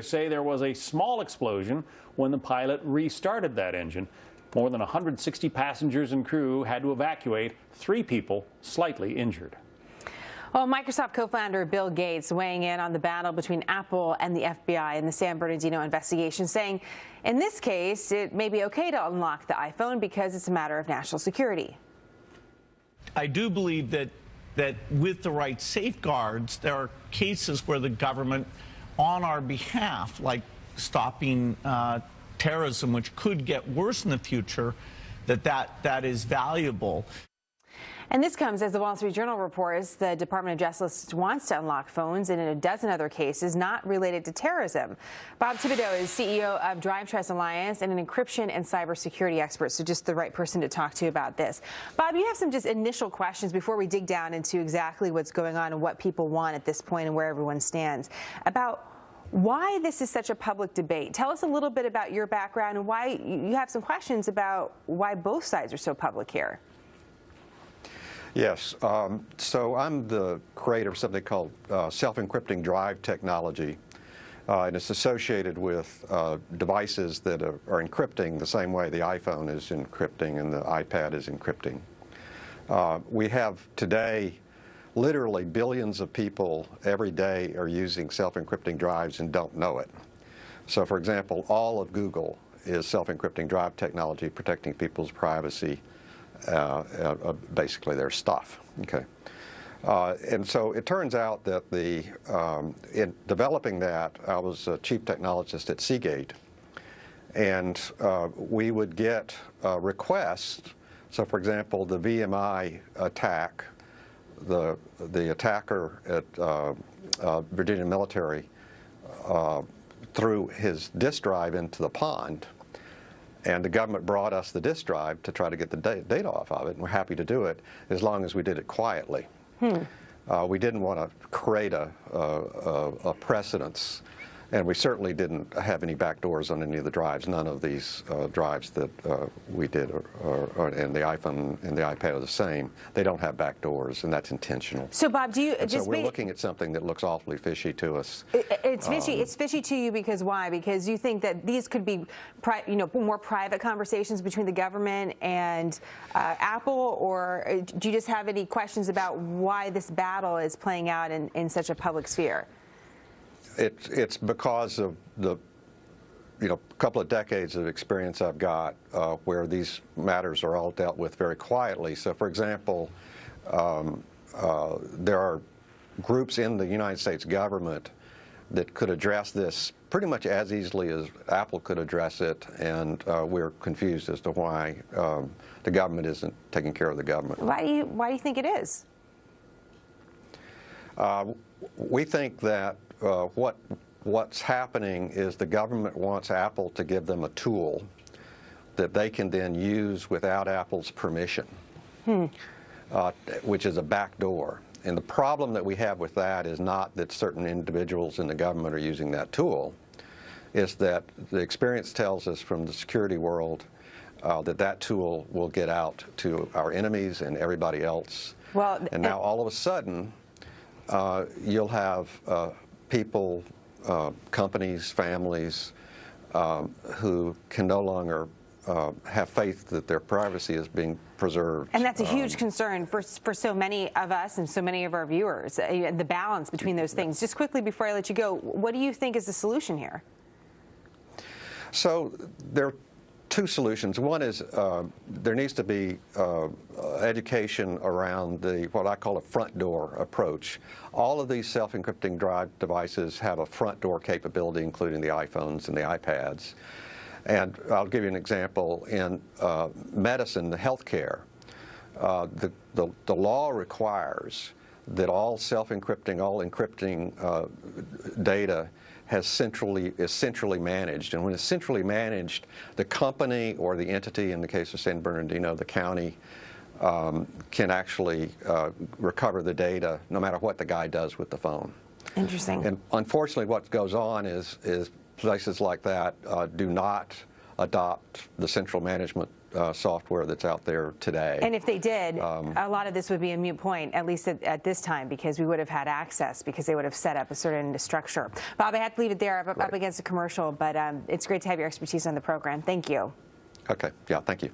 Say there was a small explosion when the pilot restarted that engine. More than 160 passengers and crew had to evacuate, 3 people slightly injured. Well, Microsoft co-founder Bill Gates weighing in on the battle between Apple and the FBI in the San Bernardino investigation, saying in this case it may be okay to unlock the iPhone because it's a matter of national security. I do believe that with the right safeguards, there are cases where the government, on our behalf, like stopping terrorism, which could get worse in the future, that is valuable. And this comes as the Wall Street Journal reports the Department of Justice wants to unlock phones in a dozen other cases not related to terrorism. Bob Thibodeau is CEO of Drive Trust Alliance and an encryption and cybersecurity expert, so just the right person to talk to about this. Bob, you have some just initial questions before we dig down into exactly what's going on and what people want at this point and where everyone stands about why this is such a public debate. Tell us a little bit about your background and why you have some questions about why both sides are so public here. Yes, so I'm the creator of something called self-encrypting drive technology, and it's associated with devices that are encrypting the same way the iPhone is encrypting and the iPad is encrypting. We have today literally billions of people every day are using self-encrypting drives and don't know it. So for example, all of Google is self-encrypting drive technology protecting people's privacy, basically their stuff. Okay, and so it turns out that in developing that, I was a chief technologist at Seagate, and we would get requests. So for example, the VMI attack, the attacker at Virginia Military threw his disk drive into the pond, and the government brought us the disk drive to try to get the data off of it, and we're happy to do it as long as we did it quietly. We didn't want to create a precedence, and we certainly didn't have any backdoors on any of the drives. None of these drives that we did, and the iPhone and the iPad are the same. They don't have backdoors, and that's intentional. So, Bob, do you so we're looking at something that looks awfully fishy to us. It's fishy. It's fishy to you because why? Because you think that these could be, more private conversations between the government and Apple, or do you just have any questions about why this battle is playing out in such a public sphere? It's because of the couple of decades of experience I've got where these matters are all dealt with very quietly. So for example, there are groups in the United States government that could address this pretty much as easily as Apple could address it, and we're confused as to why the government isn't taking care of the government. Why do you think it is? We think that what's happening is the government wants Apple to give them a tool that they can then use without Apple's permission, which is a backdoor. And the problem that we have with that is not that certain individuals in the government are using that tool, is that the experience tells us from the security world that tool will get out to our enemies and everybody else. Well, and now all of a sudden, you'll have people, companies, families who can no longer have faith that their privacy is being preserved. And that's a huge concern for so many of us and so many of our viewers, the balance between those things. Just quickly before I let you go, what do you think is the solution here? So there are two solutions. One is there needs to be education around what I call a front door approach. All of these self-encrypting drive devices have a front door capability, including the iPhones and the iPads. And I'll give you an example. In medicine, the healthcare, the law requires that all self-encrypting, all encrypting data is centrally managed. And when it's centrally managed, the company or the entity, in the case of San Bernardino, the county, can actually recover the data no matter what the guy does with the phone. Interesting. And unfortunately what goes on is places like that do not adopt the central management software that's out there today. And if they did, a lot of this would be a moot point, at least at this time, because we would have had access, because they would have set up a certain structure. Bob, I have to leave it there up against a commercial, but it's great to have your expertise on the program. Thank you. Okay. Yeah, thank you.